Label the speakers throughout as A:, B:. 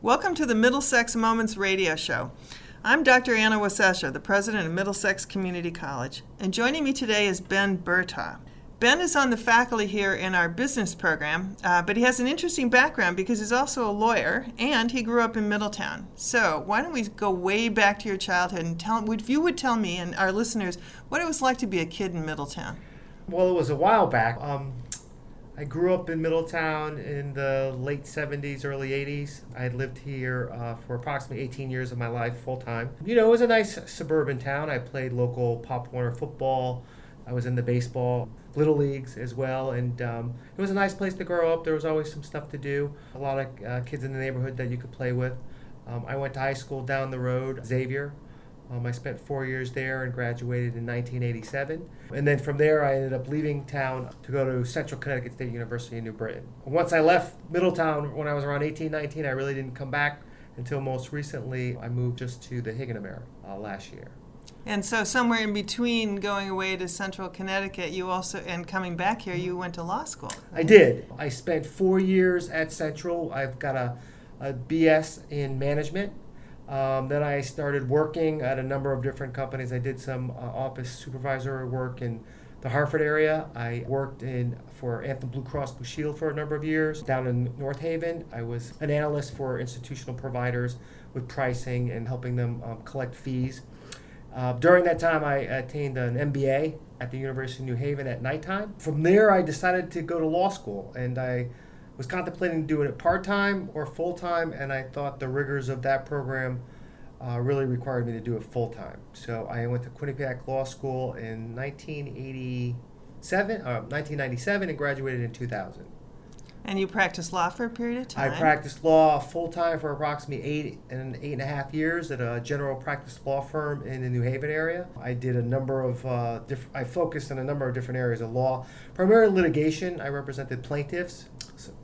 A: Welcome to the Middlesex Moments radio show. I'm Dr. Anna Wasesha, the president of Middlesex Community College, and joining me today is Ben Boutaugh. Ben is on the faculty here in our business program, but he has an interesting background because he's also a lawyer and he grew up in Middletown. So why don't we go way back to your childhood and if you would tell me and our listeners what it was like to be a kid in Middletown.
B: Well, it was a while back. I grew up in Middletown in the late 70s, early 80s. I had lived here for approximately 18 years of my life full-time. You know, it was a nice suburban town. I played local Pop Warner football. I was in the baseball, little leagues as well, and it was a nice place to grow up. There was always some stuff to do. A lot of kids in the neighborhood that you could play with. I went to high school down the road, Xavier. I spent 4 years there and graduated in 1987. And then from there, I ended up leaving town to go to Central Connecticut State University in New Britain. Once I left Middletown when I was around 18, 19, I really didn't come back until most recently. I moved just to the Higginham last year.
A: And so somewhere in between going away to Central Connecticut, you also, and coming back here, you went to law school.
B: I did. I spent 4 years at Central. I've got a BS in management. Then I started working at a number of different companies. I did some office supervisor work in the Hartford area. I worked for Anthem Blue Cross Blue Shield for a number of years. Down in North Haven, I was an analyst for institutional providers with pricing and helping them collect fees. During that time, I attained an MBA at the University of New Haven at nighttime. From there, I decided to go to law school, and I was contemplating doing it part-time or full-time, and I thought the rigors of that program really required me to do it full-time. So I went to Quinnipiac Law School in 1997 and graduated in 2000.
A: And you practiced law for a period of time?
B: I practiced law full-time for approximately 8.5 years at a general practice law firm in the New Haven area. I did a number of I focused on a number of different areas of law, primarily litigation. I represented plaintiffs,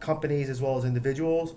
B: companies as well as individuals.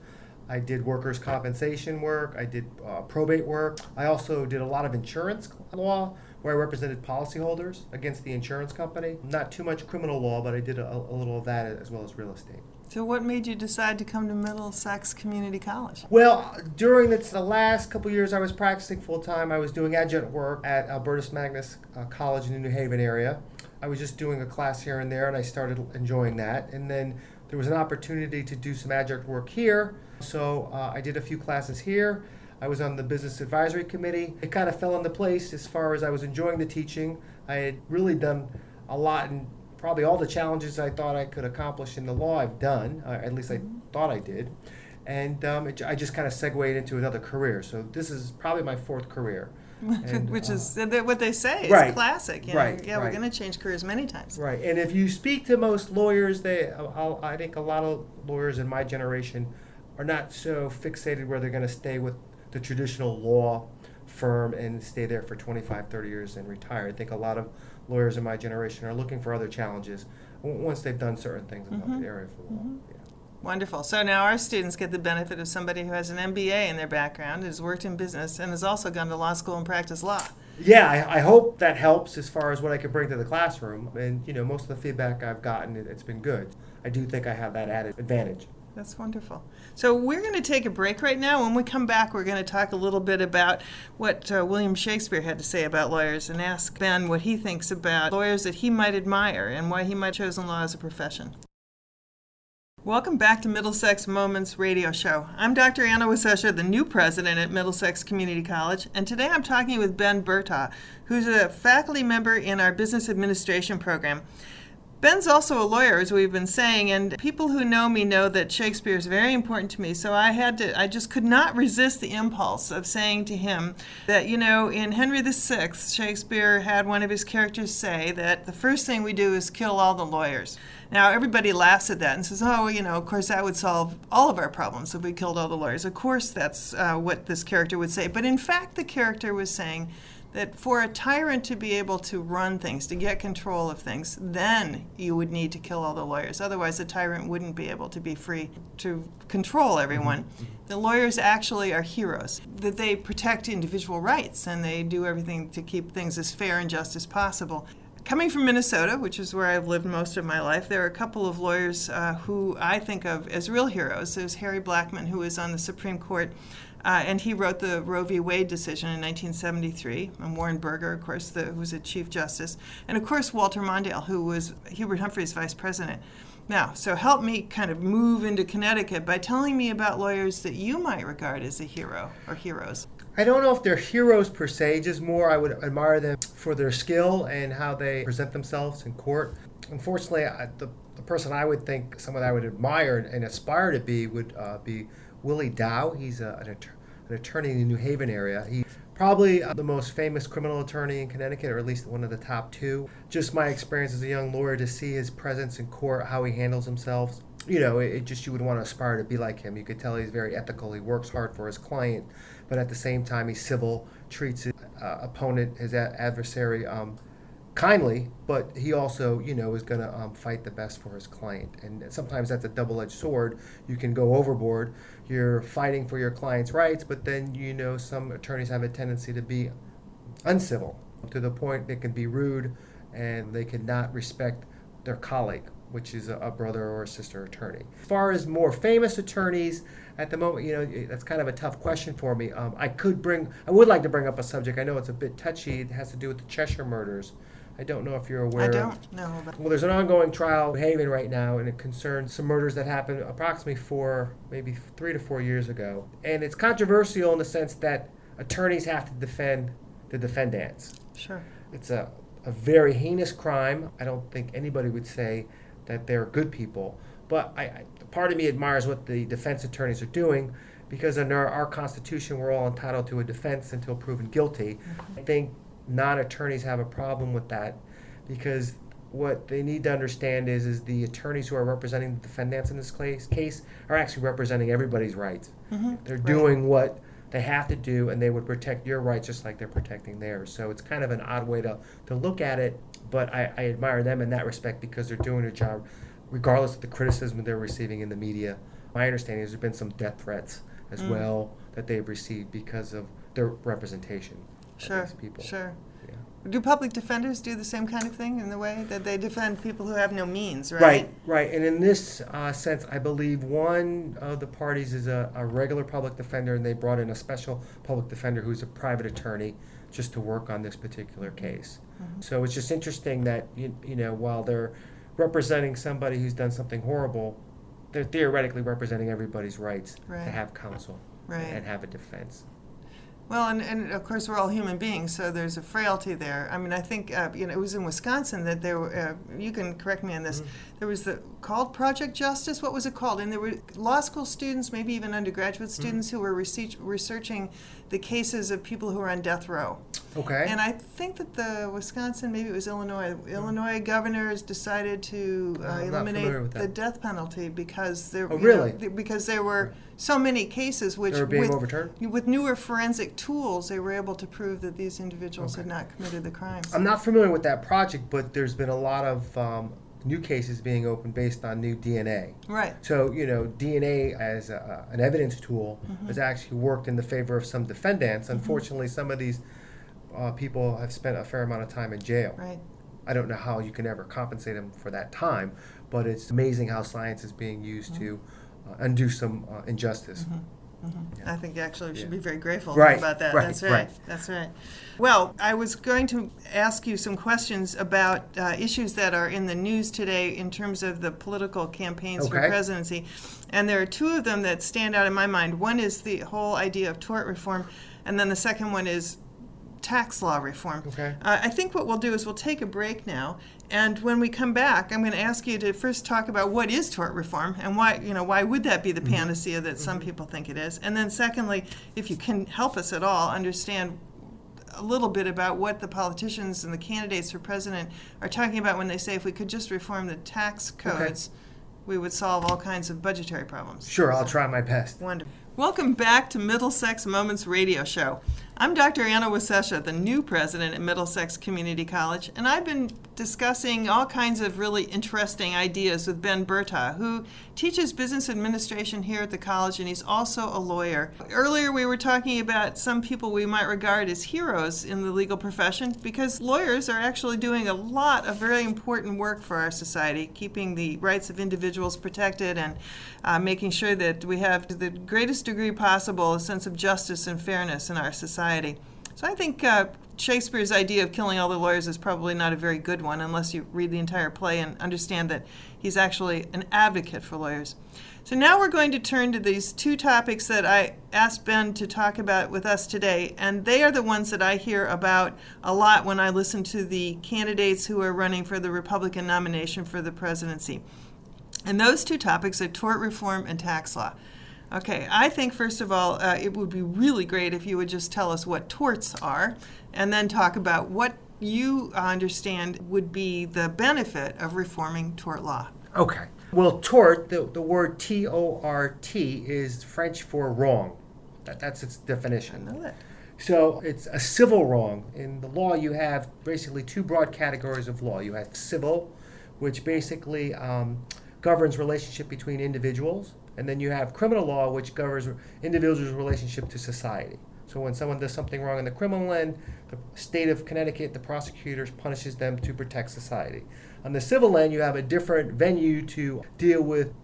B: I did workers' compensation work. I did probate work. I also did a lot of insurance law where I represented policyholders against the insurance company. Not too much criminal law, but I did a little of that as well as real estate.
A: So what made you decide to come to Middlesex Community College?
B: Well, during the last couple of years I was practicing full-time. I was doing adjunct work at Albertus Magnus College in the New Haven area. I was just doing a class here and there, and I started enjoying that. And then there was an opportunity to do some adjunct work here, so I did a few classes here. I was on the business advisory committee. It kind of fell into place as far as I was enjoying the teaching. I had really done a lot, and probably all the challenges I thought I could accomplish in the law I've done, at least I thought I did. And I just kind of segued into another career. So this is probably my fourth career. And,
A: which is what they say.
B: Right,
A: it's classic. You know?
B: right.
A: Yeah, we're going to change careers many times.
B: Right, and if you speak to most lawyers, I think a lot of lawyers in my generation are not so fixated where they're going to stay with the traditional law firm and stay there for 25, 30 years and retire. I think a lot of lawyers in my generation are looking for other challenges once they've done certain things about the area of the law. Yeah.
A: Wonderful. So now our students get the benefit of somebody who has an MBA in their background, has worked in business, and has also gone to law school and practiced law.
B: Yeah, I hope that helps as far as what I can bring to the classroom. And, most of the feedback I've gotten, it's been good. I do think I have that added advantage.
A: That's wonderful. So we're going to take a break right now. When we come back, we're going to talk a little bit about what William Shakespeare had to say about lawyers and ask Ben what he thinks about lawyers that he might admire and why he might have chosen law as a profession. Welcome back to Middlesex Moments radio show. I'm Dr. Anna Wasesha, the new president at Middlesex Community College, and today I'm talking with Ben Boutaugh, who's a faculty member in our business administration program. Ben's also a lawyer, as we've been saying, and people who know me know that Shakespeare is very important to me, so I just could not resist the impulse of saying to him that, in Henry VI, Shakespeare had one of his characters say that the first thing we do is kill all the lawyers. Now, everybody laughs at that and says, of course, that would solve all of our problems if we killed all the lawyers. Of course, that's what this character would say. But in fact, the character was saying that for a tyrant to be able to run things, to get control of things, then you would need to kill all the lawyers. Otherwise, the tyrant wouldn't be able to be free to control everyone. The lawyers actually are heroes, that they protect individual rights and they do everything to keep things as fair and just as possible. Coming from Minnesota, which is where I've lived most of my life, there are a couple of lawyers who I think of as real heroes. There's Harry Blackmun, who was on the Supreme Court, and he wrote the Roe v. Wade decision in 1973, and Warren Burger, of course, who was a Chief Justice, and of course Walter Mondale, who was Hubert Humphrey's Vice President. Now, so help me kind of move into Connecticut by telling me about lawyers that you might regard as a hero or heroes.
B: I don't know if they're heroes per se, just more I would admire them for their skill and how they present themselves in court. Unfortunately, the person I would think, someone I would admire and aspire to be would be Willie Dow. He's an attorney in the New Haven area. He's probably the most famous criminal attorney in Connecticut, or at least one of the top two. Just my experience as a young lawyer to see his presence in court, how he handles himself. You know, you would want to aspire to be like him. You could tell he's very ethical. He works hard for his client, but at the same time, he's civil, treats his opponent, his adversary, kindly, but he also, is going to fight the best for his client. And sometimes that's a double-edged sword. You can go overboard. You're fighting for your client's rights, but then, some attorneys have a tendency to be uncivil to the point they can be rude and they can not respect their colleague, which is a brother or a sister attorney. As far as more famous attorneys, at the moment, that's kind of a tough question for me. I would like to bring up a subject. I know it's a bit touchy. It has to do with the Cheshire Murders. I don't know if you're aware.
A: I don't know.
B: Well, there's an ongoing trial in Haven right now, and it concerns some murders that happened approximately maybe 3 to 4 years ago. And it's controversial in the sense that attorneys have to defend the defendants.
A: Sure.
B: It's a very heinous crime. I don't think anybody would say that they're good people. But part of me admires what the defense attorneys are doing, because under our Constitution, we're all entitled to a defense until proven guilty. I think non-attorneys have a problem with that, because what they need to understand is the attorneys who are representing the defendants in this case are actually representing everybody's rights.
A: Mm-hmm.
B: They're doing what they have to do, and they would protect your rights just like they're protecting theirs. So it's kind of an odd way to look at it, but I admire them in that respect because they're doing their job regardless of the criticism they're receiving in the media. My understanding is there's been some death threats as well that they've received because of their representation.
A: Sure,
B: People.
A: sure.
B: Yeah.
A: Do public defenders do the same kind of thing in the way that they defend people who have no means, right?
B: Right. And in this sense, I believe one of the parties is a regular public defender, and they brought in a special public defender who's a private attorney just to work on this particular case. Mm-hmm. So it's just interesting that, while they're representing somebody who's done something horrible, they're theoretically representing everybody's rights to have counsel and have a defense.
A: Well, and of course we're all human beings, so there's a frailty there. I mean, I think it was in Wisconsin that there were. You can correct me on this. Mm-hmm. There was called Project Justice. What was it called? And there were law school students, maybe even undergraduate students, who were researching the cases of people who were on death row.
B: Okay.
A: And I think that the Wisconsin, maybe it was Illinois governors decided to eliminate the death penalty because there. Because there were so many cases which,
B: they were being overturned?
A: With newer forensic tools, they were able to prove that these individuals had not committed the crimes.
B: I'm not familiar with that project, but there's been a lot of new cases being opened based on new DNA.
A: Right.
B: So, DNA as an evidence tool has actually worked in the favor of some defendants. Unfortunately, some of these people have spent a fair amount of time in jail.
A: Right.
B: I don't know how you can ever compensate them for that time, but it's amazing how science is being used to undo some injustice.
A: Yeah. I think actually we should be very grateful
B: Right,
A: about that.
B: right,
A: That's right.
B: right.
A: That's right. Well, I was going to ask you some questions about issues that are in the news today in terms of the political campaigns for presidency. And there are two of them that stand out in my mind. One is the whole idea of tort reform, and then the second one is tax law reform.
B: Okay.
A: I think what we'll do is we'll take a break now, and when we come back, I'm going to ask you to first talk about what is tort reform and why would that be the panacea that some people think it is, and then secondly, if you can help us at all understand a little bit about what the politicians and the candidates for president are talking about when they say if we could just reform the tax codes, we would solve all kinds of budgetary problems.
B: Sure, I'll try my best.
A: Wonderful. Welcome back to Middlesex Moments Radio Show. I'm Dr. Anna Wasesha, the new president at Middlesex Community College, and I've been discussing all kinds of really interesting ideas with Ben Boutaugh, who teaches business administration here at the college, and he's also a lawyer. Earlier we were talking about some people we might regard as heroes in the legal profession, because lawyers are actually doing a lot of very important work for our society, keeping the rights of individuals protected and making sure that we have, to the greatest degree possible, a sense of justice and fairness in our society. So I think Shakespeare's idea of killing all the lawyers is probably not a very good one unless you read the entire play and understand that he's actually an advocate for lawyers. So now we're going to turn to these two topics that I asked Ben to talk about with us today, and they are the ones that I hear about a lot when I listen to the candidates who are running for the Republican nomination for the presidency. And those two topics are tort reform and tax law. Okay, I think first of all, it would be really great if you would just tell us what torts are, and then talk about what you understand would be the benefit of reforming tort law.
B: Okay. Well, tort, the word T-O-R-T is French for wrong. That's its definition.
A: I know that.
B: So it's a civil wrong. In the law, you have basically two broad categories of law. You have civil, which basically governs relationship between individuals. And then you have criminal law, which governs individuals' relationship to society. So when someone does something wrong in the criminal end, the state of Connecticut, the prosecutors, punishes them to protect society. On the civil end, you have a different venue to deal with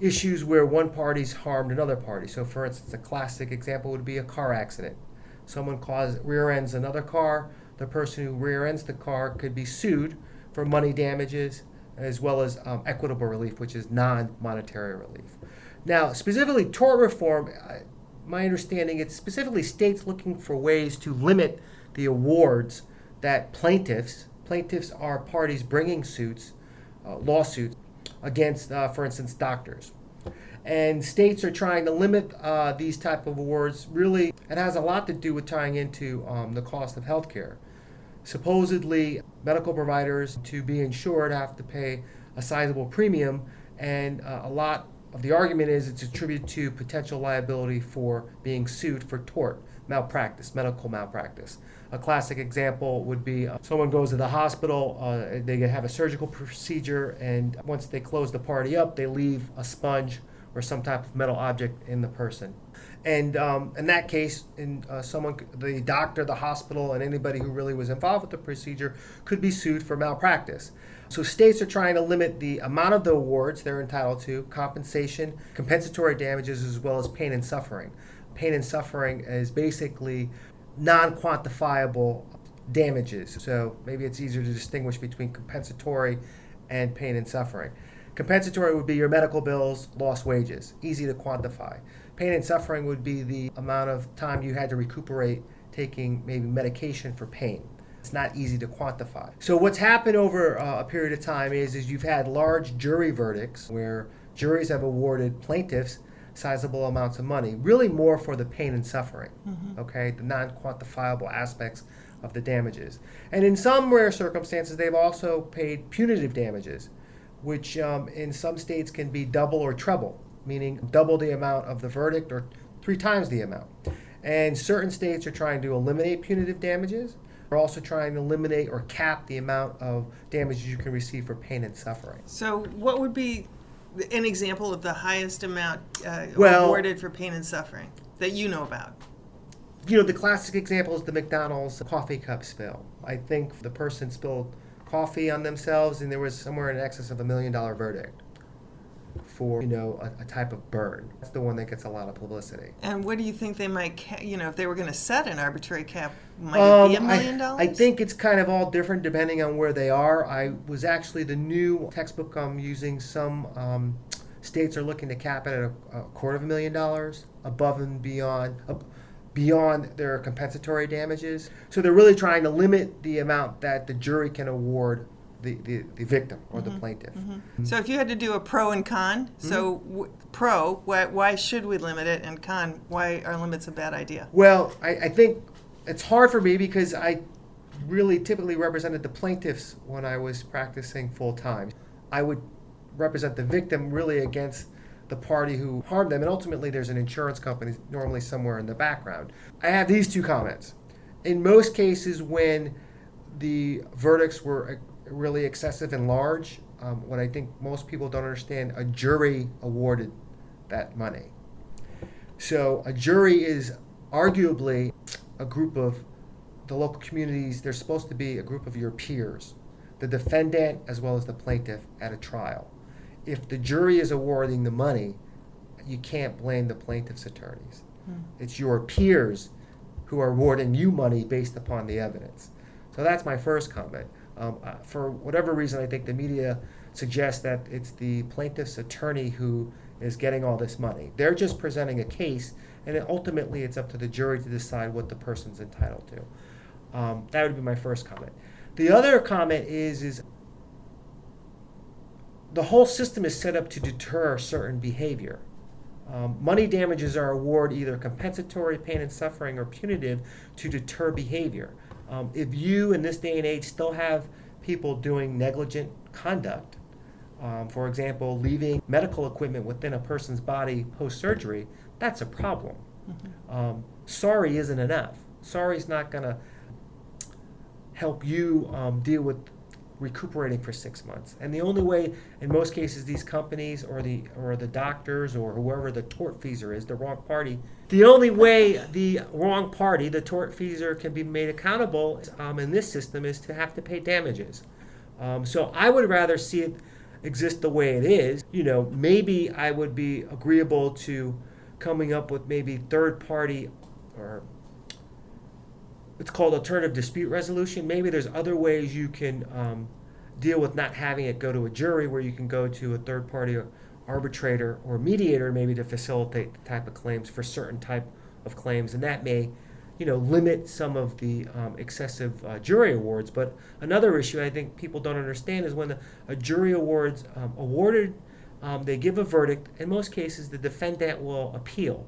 B: issues where one party's harmed another party. So for instance, a classic example would be a car accident. Someone rear ends another car. The person who rear ends the car could be sued for money damages, as well as equitable relief, which is non-monetary relief. Now, specifically tort reform, my understanding, it's specifically states looking for ways to limit the awards that plaintiffs are parties bringing suits, lawsuits, against, for instance, doctors. And states are trying to limit these type of awards. Really, it has a lot to do with tying into the cost of health care. Supposedly, medical providers, to be insured, have to pay a sizable premium, and a lot of the argument is it's attributed to potential liability for being sued for tort, malpractice, medical malpractice. A classic example would be someone goes to the hospital, they have a surgical procedure, and once they close the party up, they leave a sponge or some type of metal object in the person. And in that case, the doctor, the hospital, and anybody who really was involved with the procedure could be sued for malpractice. So states are trying to limit the amount of the awards they're entitled to, compensation, compensatory damages, as well as pain and suffering. Pain and suffering is basically non-quantifiable damages. So maybe it's easier to distinguish between compensatory and pain and suffering. Compensatory would be your medical bills, lost wages, easy to quantify. Pain and suffering would be the amount of time you had to recuperate taking maybe medication for pain. It's not easy to quantify. So what's happened over a period of time is you've had large jury verdicts where juries have awarded plaintiffs sizable amounts of money, really more for the pain and suffering, okay, the non-quantifiable aspects of the damages. And in some rare circumstances, they've also paid punitive damages, which in some states can be double or treble, meaning double the amount of the verdict or 3 times the amount. And certain states are trying to eliminate punitive damages. They're also trying to eliminate or cap the amount of damages you can receive for pain and suffering.
A: So what would be an example of the highest amount awarded for pain and suffering that you know about?
B: You know, the classic example is the McDonald's coffee cup spill. I think the person spilled coffee on themselves, and there was somewhere in excess of $1 million verdict for, a type of burn. That's the one that gets a lot of publicity.
A: And what do you think they might, if they were going to set an arbitrary cap, might it be $1 million?
B: I think it's kind of all different depending on where they are. I was actually the new textbook I'm using. Some states are looking to cap it at $250,000 above and beyond their compensatory damages. So they're really trying to limit the amount that the jury can award the victim or the plaintiff.
A: So if you had to do a pro and con, so pro, why should we limit it, and con, why are limits a bad idea?
B: Well, I think it's hard for me because I really typically represented the plaintiffs when I was practicing full time. I would represent the victim really against the party who harmed them, and ultimately there's an insurance company normally somewhere in the background. I have these 2 comments. In most cases when the verdicts were really excessive and large. What I think most people don't understand, a jury awarded that money. So a jury is arguably a group of the local communities. They're supposed to be a group of your peers, the defendant as well as the plaintiff at a trial. If the jury is awarding the money, you can't blame the plaintiff's attorneys. It's your peers who are awarding you money based upon the evidence. So that's my first comment. For whatever reason, I think the media suggests that it's the plaintiff's attorney who is getting all this money. They're just presenting a case, and then ultimately it's up to the jury to decide what the person's entitled to. That would be my first comment. The other comment is the whole system is set up to deter certain behavior. Money damages are awarded either compensatory pain and suffering or punitive to deter behavior. If you, in this day and age, still have people doing negligent conduct, for example, leaving medical equipment within a person's body post-surgery, that's a problem. Sorry isn't enough. Sorry's not going to help you deal with recuperating for 6 months. And the only way, in most cases, these companies or the doctors or whoever the tortfeasor is, the wrong party, the only way the wrong party, the tortfeasor, can be made accountable in this system is to have to pay damages. So I would rather see it exist the way it is. Maybe I would be agreeable to coming up with maybe third party, or it's called alternative dispute resolution. Maybe there's other ways you can deal with not having it go to a jury, where you can go to a third party arbitrator or mediator maybe to facilitate the type of claims for certain type of claims, and that may limit some of the excessive jury awards. But another issue I think people don't understand is when a jury awarded, they give a verdict. In most cases, the defendant will appeal.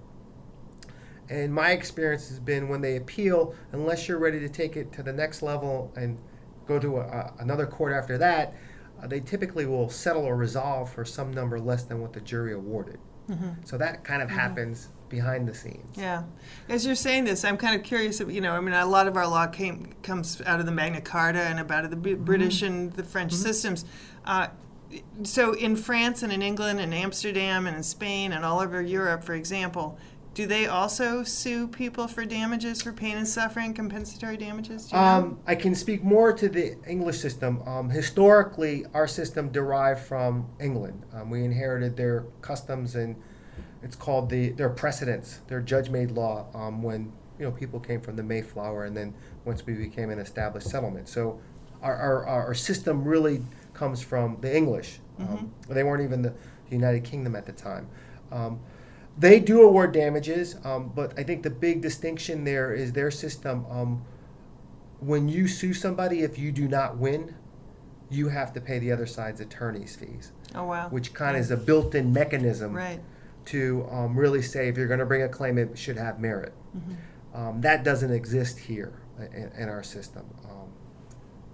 B: And my experience has been when they appeal, unless you're ready to take it to the next level and go to another court after that, they typically will settle or resolve for some number less than what the jury awarded. So that kind of happens behind the scenes.
A: Yeah. As you're saying this, I'm kind of curious, a lot of our law comes out of the Magna Carta and out of the British and the French systems. So in France and in England and Amsterdam and in Spain and all over Europe, for example, do they also sue people for damages, for pain and suffering, compensatory damages? Do you know?
B: I can speak more to the English system. Historically, our system derived from England. We inherited their customs, and it's called their precedents, their judge-made law, when people came from the Mayflower, and then once we became an established settlement. So our system really comes from the English. They weren't even the United Kingdom at the time. They do award damages, but I think the big distinction there is their system. When you sue somebody, if you do not win, you have to pay the other side's attorney's fees.
A: Oh, wow.
B: Which kind of is a built-in mechanism
A: Right.
B: to really say if you're going to bring a claim, it should have merit. That doesn't exist here in our system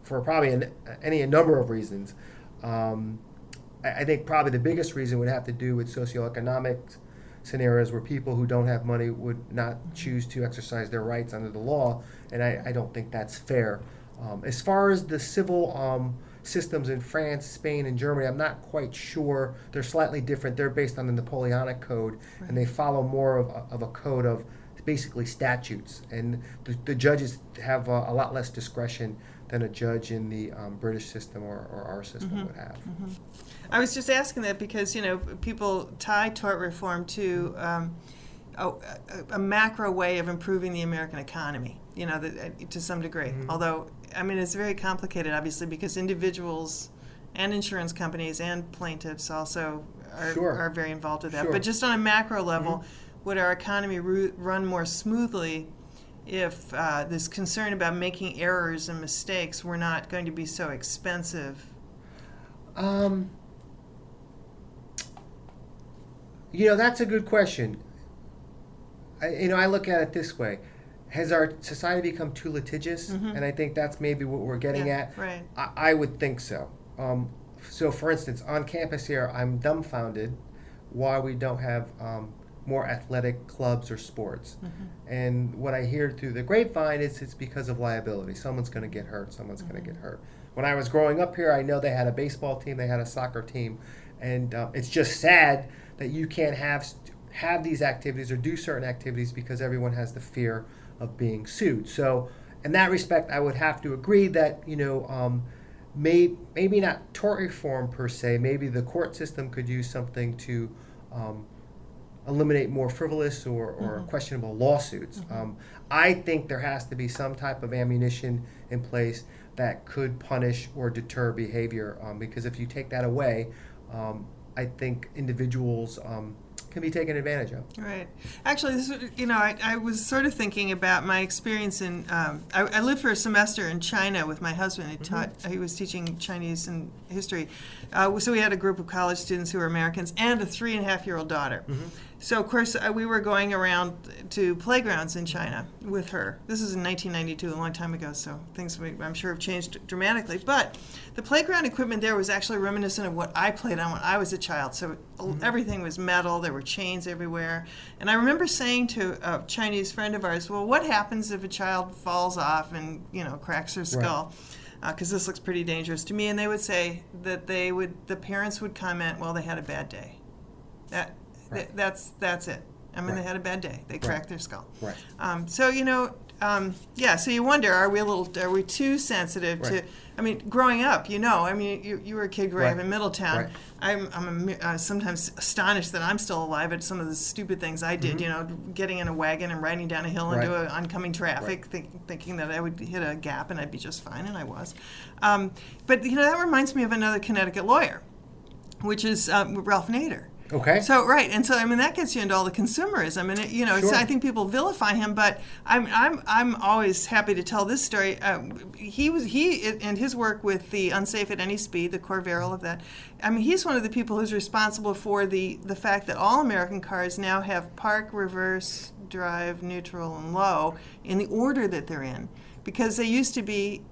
B: for probably any number of reasons. I think probably the biggest reason would have to do with socioeconomic scenarios where people who don't have money would not choose to exercise their rights under the law, and I don't think that's fair. As far as the civil systems in France, Spain, and Germany, I'm not quite sure. They're slightly different. They're based on the Napoleonic Code, and they follow more of a code of basically statutes, and the judges have a lot less discretion than a judge in the British system or our system would have.
A: I was just asking that because, people tie tort reform to a macro way of improving the American economy, to some degree. Although, it's very complicated, obviously, because individuals and insurance companies and plaintiffs also are very involved with that.
B: Sure.
A: But just on a macro level, would our economy run more smoothly if this concern about making errors and mistakes were not going to be so expensive?
B: That's a good question. I look at it this way. Has our society become too litigious? And I think that's maybe what we're getting at.
A: Right.
B: I would think so. So, for instance, on campus here, I'm dumbfounded why we don't have more athletic clubs or sports. And what I hear through the grapevine is it's because of liability. Someone's going to get hurt. Someone's going to get hurt. When I was growing up here, I know they had a baseball team, they had a soccer team, and it's just sad that you can't have these activities or do certain activities because everyone has the fear of being sued. So in that respect, I would have to agree that, maybe not tort reform per se, maybe the court system could use something to eliminate more frivolous or questionable lawsuits. I think there has to be some type of ammunition in place that could punish or deter behavior, because if you take that away, I think individuals can be taken advantage of.
A: Right. Actually, this, I was sort of thinking about my experience in. I lived for a semester in China with my husband. He was teaching Chinese and history. So we had a group of college students who were Americans and a 3.5-year-old daughter. So of course we were going around to playgrounds in China with her. This is in 1992, a long time ago. So things I'm sure have changed dramatically. But the playground equipment there was actually reminiscent of what I played on when I was a child. So everything was metal. There were chains everywhere. And I remember saying to a Chinese friend of ours, well, what happens if a child falls off and, cracks their skull? Because this looks pretty dangerous to me. And they would say that the parents would comment, well, they had a bad day. That's it. They had a bad day. They cracked their skull.
B: Right.
A: So you wonder, are we too sensitive to? Growing up, you were a kid growing up in Middletown. I'm sometimes astonished that I'm still alive at some of the stupid things I did. Getting in a wagon and riding down a hill into oncoming traffic, thinking that I would hit a gap and I'd be just fine, and I was. But that reminds me of another Connecticut lawyer, which is Ralph Nader.
B: Okay.
A: So that gets you into all the consumerism, and
B: Sure.
A: I think people vilify him, but I'm always happy to tell this story. He and his work with the Unsafe at Any Speed, the core barrel of that. He's one of the people who's responsible for the fact that all American cars now have park, reverse, drive, neutral, and low in the order that they're in, because they used to be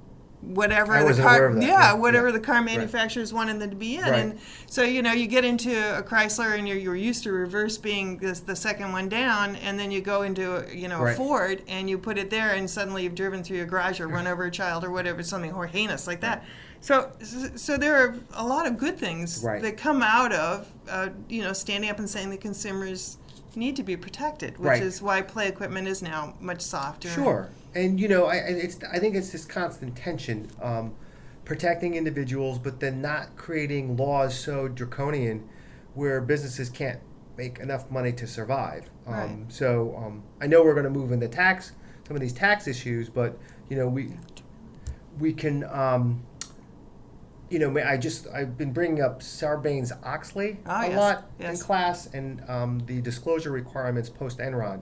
A: whatever the car, whatever the car manufacturers wanted them to be in, and so you get into a Chrysler and you're used to reverse being the second one down, and then you go into a Ford and you put it there, and suddenly you've driven through your garage or run over a child or whatever, something heinous like that. So there are a lot of good things that come out of standing up and saying that consumers need to be protected, which is why play equipment is now much softer.
B: Sure. And I think it's this constant tension, protecting individuals, but then not creating laws so draconian where businesses can't make enough money to survive. So I know we're going to move into some of these tax issues, but we can. I've been bringing up Sarbanes-Oxley a lot in class, and the disclosure requirements post Enron.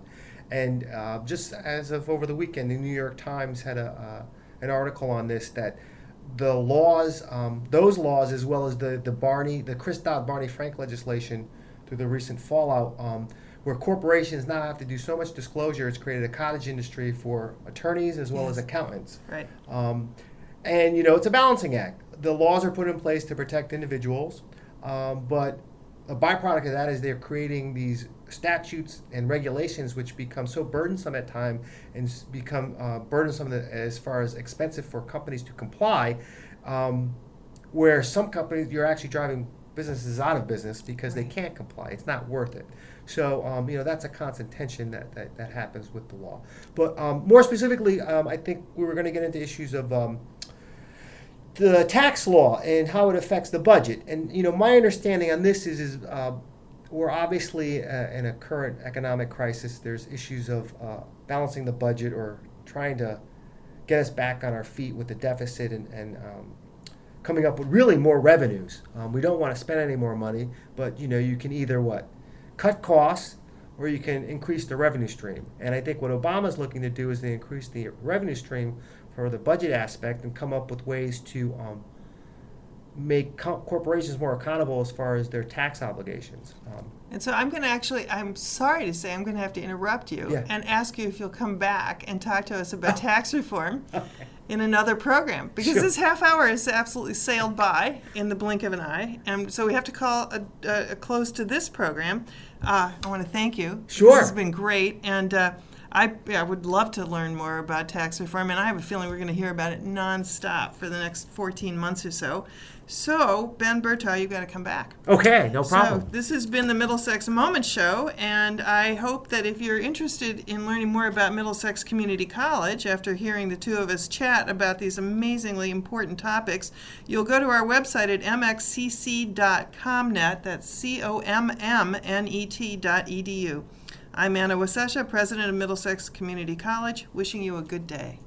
B: And just as of over the weekend, the New York Times had an article on this, that the laws, those laws, as well as the Chris Dodd-Barney Frank legislation through the recent fallout, where corporations now have to do so much disclosure, it's created a cottage industry for attorneys as well as accountants.
A: Right.
B: And it's a balancing act. The laws are put in place to protect individuals, but a byproduct of that is they're creating these statutes and regulations which become so burdensome at times and become burdensome as far as expensive for companies to comply, where some companies, you're actually driving businesses out of business because they can't comply. It's not worth it. So that's a constant tension that happens with the law. But more specifically, I think we were going to get into issues of the tax law and how it affects the budget. And my understanding on this is we're obviously in a current economic crisis. There's issues of balancing the budget or trying to get us back on our feet with the deficit and coming up with really more revenues. We don't want to spend any more money, but you can either cut costs or you can increase the revenue stream. And I think what Obama's looking to do is to increase the revenue stream for the budget aspect and come up with ways to make corporations more accountable as far as their tax obligations.
A: And so I'm going to I'm sorry to say, I'm going to have to interrupt you
B: Yeah.
A: and ask you if you'll come back and talk to us about tax reform in another program. Because
B: Sure.
A: this half hour has absolutely sailed by in the blink of an eye. And so we have to call a close to this program. I want to thank you.
B: Sure.
A: This has been great. And I would love to learn more about tax reform. And I have a feeling we're going to hear about it nonstop for the next 14 months or so. So, Ben Boutaugh, you've got to come back.
B: Okay, no problem.
A: So this has been the Middlesex Moment Show, and I hope that if you're interested in learning more about Middlesex Community College after hearing the two of us chat about these amazingly important topics, you'll go to our website at mxcc.comnet, that's COMMNET.edu. I'm Anna Wasesha, President of Middlesex Community College, wishing you a good day.